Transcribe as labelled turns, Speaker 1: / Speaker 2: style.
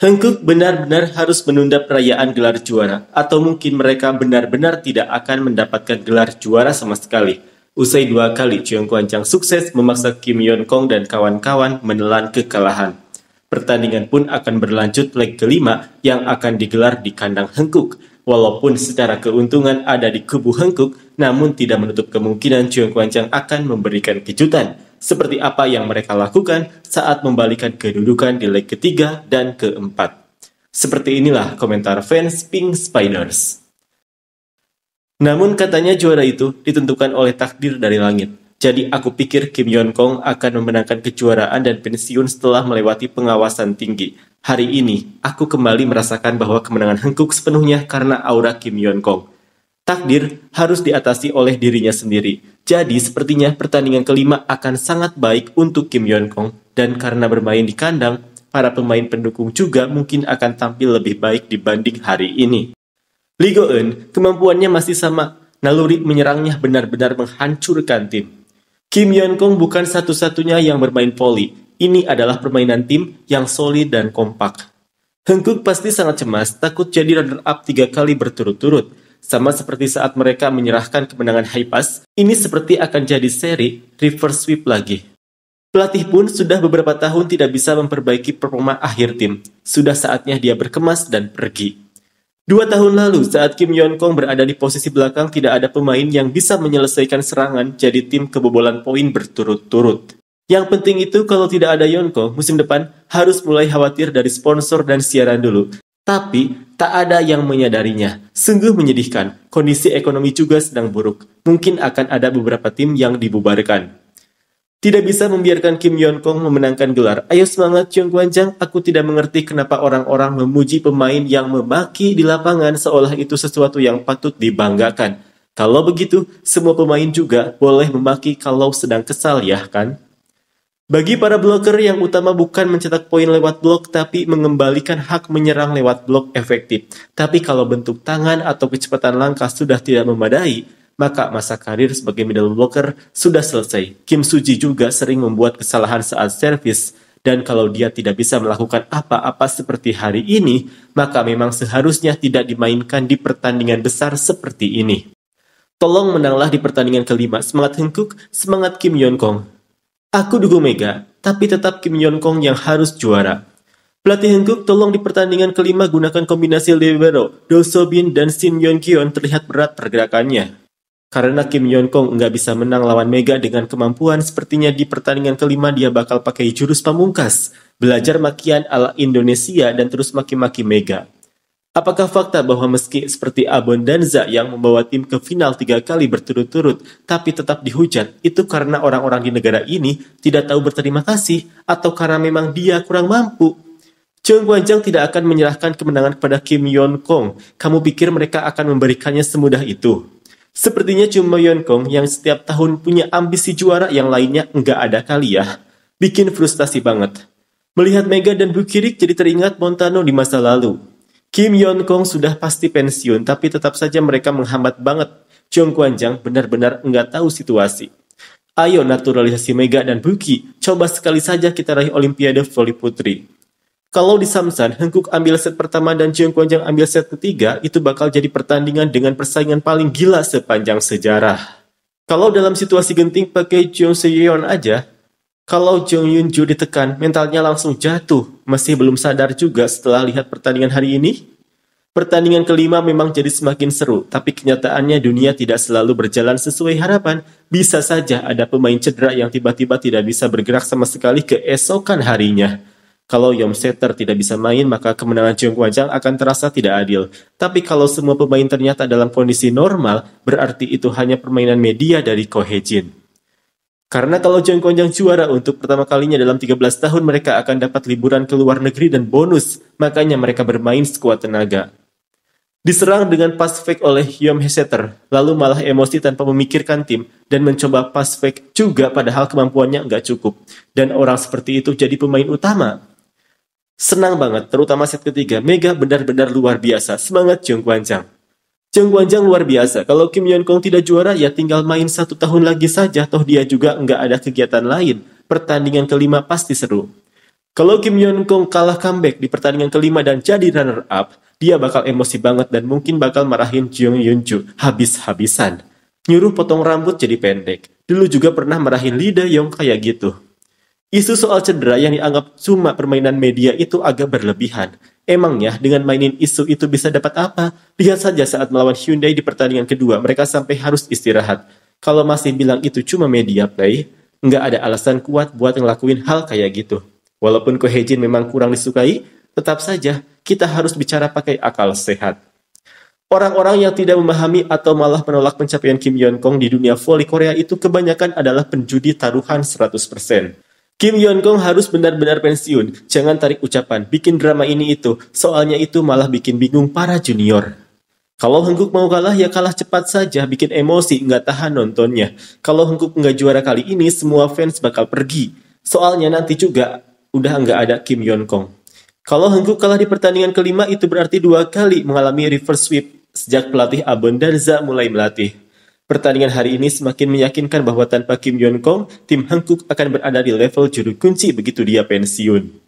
Speaker 1: Hankook benar-benar harus menunda perayaan gelar juara, atau mungkin mereka benar-benar tidak akan mendapatkan gelar juara sama sekali. Usai 2 kali Cheung Kwan Chang sukses memaksa Kim Yeon Kong dan kawan-kawan menelan kekalahan. Pertandingan pun akan berlanjut leg kelima yang akan digelar di kandang Hankook. Walaupun secara keuntungan ada di kubu Hankook, namun tidak menutup kemungkinan Cheung Kwan Chang akan memberikan kejutan. Seperti apa yang mereka lakukan saat membalikan kedudukan di leg ketiga dan keempat. Seperti inilah komentar fans Pink Spiders. Namun katanya juara itu ditentukan oleh takdir dari langit. Jadi aku pikir Kim Yeon Kong akan memenangkan kejuaraan dan pensiun setelah melewati pengawasan tinggi. Hari ini, aku kembali merasakan bahwa kemenangan Hankook sepenuhnya karena aura Kim Yeon Kong. Takdir harus diatasi oleh dirinya sendiri. Jadi sepertinya pertandingan kelima akan sangat baik untuk Kim Yeon Kong. Dan karena bermain di kandang, para pemain pendukung juga mungkin akan tampil lebih baik dibanding hari ini. Lee Go-eun kemampuannya masih sama. Naluri menyerangnya benar-benar menghancurkan tim. Kim Yeon Kong bukan satu-satunya yang bermain voli. Ini adalah permainan tim yang solid dan kompak. Hankook pasti sangat cemas, takut jadi runner-up 3 kali berturut-turut. Sama seperti saat mereka menyerahkan kemenangan high pass, ini seperti akan jadi seri reverse sweep lagi. Pelatih pun sudah beberapa tahun tidak bisa memperbaiki performa akhir tim. Sudah saatnya dia berkemas dan pergi. 2 tahun lalu saat Kim Yeon Kong berada di posisi belakang tidak ada pemain yang bisa menyelesaikan serangan jadi tim kebobolan poin berturut-turut. Yang penting itu kalau tidak ada Yeon Kong musim depan harus mulai khawatir dari sponsor dan siaran dulu. Tapi, tak ada yang menyadarinya. Sungguh menyedihkan, kondisi ekonomi juga sedang buruk. Mungkin akan ada beberapa tim yang dibubarkan. Tidak bisa membiarkan Kim Yeon Kong memenangkan gelar. Ayo semangat Cheung Kwan Chang, aku tidak mengerti kenapa orang-orang memuji pemain yang memaki di lapangan seolah itu sesuatu yang patut dibanggakan. Kalau begitu, semua pemain juga boleh memaki kalau sedang kesal ya kan? Bagi para bloker yang utama bukan mencetak poin lewat blok tapi mengembalikan hak menyerang lewat blok efektif. Tapi kalau bentuk tangan atau kecepatan langkah sudah tidak memadai, maka masa karir sebagai middle blocker sudah selesai. Kim Soo-ji juga sering membuat kesalahan saat servis, dan kalau dia tidak bisa melakukan apa-apa seperti hari ini, maka memang seharusnya tidak dimainkan di pertandingan besar seperti ini. Tolong menanglah di pertandingan kelima, semangat Hankook, semangat Kim Yeon Kong. Aku dukung Mega, tapi tetap Kim Yeon Kong yang harus juara. Pelatih Hankook tolong di pertandingan kelima gunakan kombinasi libero, Do So-bin dan Shin Yeon-kyeon terlihat berat pergerakannya. Karena Kim Yeon Kong nggak bisa menang lawan Mega dengan kemampuan, sepertinya di pertandingan kelima dia bakal pakai jurus pamungkas, belajar makian ala Indonesia dan terus maki-maki Mega. Apakah fakta bahwa meski seperti Abon Danza yang membawa tim ke final 3 kali berturut-turut, tapi tetap dihujat, itu karena orang-orang di negara ini tidak tahu berterima kasih, atau karena memang dia kurang mampu? Cheung Kwan Chang tidak akan menyerahkan kemenangan kepada Kim Yeon Kong. Kamu pikir mereka akan memberikannya semudah itu? Sepertinya cuma Yeon Kong yang setiap tahun punya ambisi juara yang lainnya nggak ada kali ya. Bikin frustasi banget. Melihat Mega dan Bukirik jadi teringat Montano di masa lalu. Kim Yeon Kong sudah pasti pensiun, tapi tetap saja mereka menghambat banget. Cheung Kwan Chang benar-benar nggak tahu situasi. Ayo naturalisasi Mega dan Buki, coba sekali saja kita raih Olimpiade voli putri. Kalau di Samsan, Hankook ambil set pertama dan Cheung Kwan Chang ambil set ketiga, itu bakal jadi pertandingan dengan persaingan paling gila sepanjang sejarah. Kalau dalam situasi genting pakai Chung Se-yeon aja, kalau Jong Yun-ju ditekan, mentalnya langsung jatuh. Masih belum sadar juga setelah lihat pertandingan hari ini? Pertandingan kelima memang jadi semakin seru, tapi kenyataannya dunia tidak selalu berjalan sesuai harapan. Bisa saja ada pemain cedera yang tiba-tiba tidak bisa bergerak sama sekali keesokan harinya. Kalau Yom Setter tidak bisa main, maka kemenangan Cheung Kwan Chang akan terasa tidak adil. Tapi kalau semua pemain ternyata dalam kondisi normal, berarti itu hanya permainan media dari Ko Hye-jin. Karena kalau Cheung Kwan Chang juara untuk pertama kalinya dalam 13 tahun, mereka akan dapat liburan ke luar negeri dan bonus. Makanya mereka bermain sekuat tenaga. Diserang dengan pass fake oleh Yom Setter, lalu malah emosi tanpa memikirkan tim, dan mencoba pass fake juga padahal kemampuannya nggak cukup. Dan orang seperti itu jadi pemain utama. Senang banget, terutama set ketiga. Mega benar-benar luar biasa. Semangat Cheung Kwan Chang. Cheung Kwan Chang luar biasa. Kalau Kim Yeon Kong tidak juara, ya tinggal main 1 tahun lagi saja. Toh dia juga nggak ada kegiatan lain. Pertandingan kelima pasti seru. Kalau Kim Yeon Kong kalah comeback di pertandingan kelima dan jadi runner-up, dia bakal emosi banget dan mungkin bakal marahin Jeong Yeon-ju habis-habisan. Nyuruh potong rambut jadi pendek. Dulu juga pernah marahin Lee Da-yong kayak gitu. Isu soal cedera yang dianggap cuma permainan media itu agak berlebihan. Emangnya dengan mainin isu itu bisa dapat apa? Lihat saja saat melawan Hyundai di pertandingan kedua, mereka sampai harus istirahat. Kalau masih bilang itu cuma media play, nggak ada alasan kuat buat ngelakuin hal kayak gitu. Walaupun Ko Hye-jin memang kurang disukai, tetap saja kita harus bicara pakai akal sehat. Orang-orang yang tidak memahami atau malah menolak pencapaian Kim Yeon Kong di dunia voli Korea itu kebanyakan adalah penjudi taruhan 100%. Kim Yeon Kong harus benar-benar pensiun. Jangan tarik ucapan, bikin drama ini itu. Soalnya itu malah bikin bingung para junior. Kalau Hengkuk mau kalah, ya kalah cepat saja. Bikin emosi, nggak tahan nontonnya. Kalau Hengkuk nggak juara kali ini, semua fans bakal pergi. Soalnya nanti juga udah nggak ada Kim Yeon Kong. Kalau Hengkuk kalah di pertandingan kelima, itu berarti 2 kali mengalami reverse sweep sejak pelatih Abon Darza mulai melatih. Pertandingan hari ini semakin meyakinkan bahwa tanpa Kim Yeon Kong, tim Hengkuk akan berada di level juru kunci begitu dia pensiun.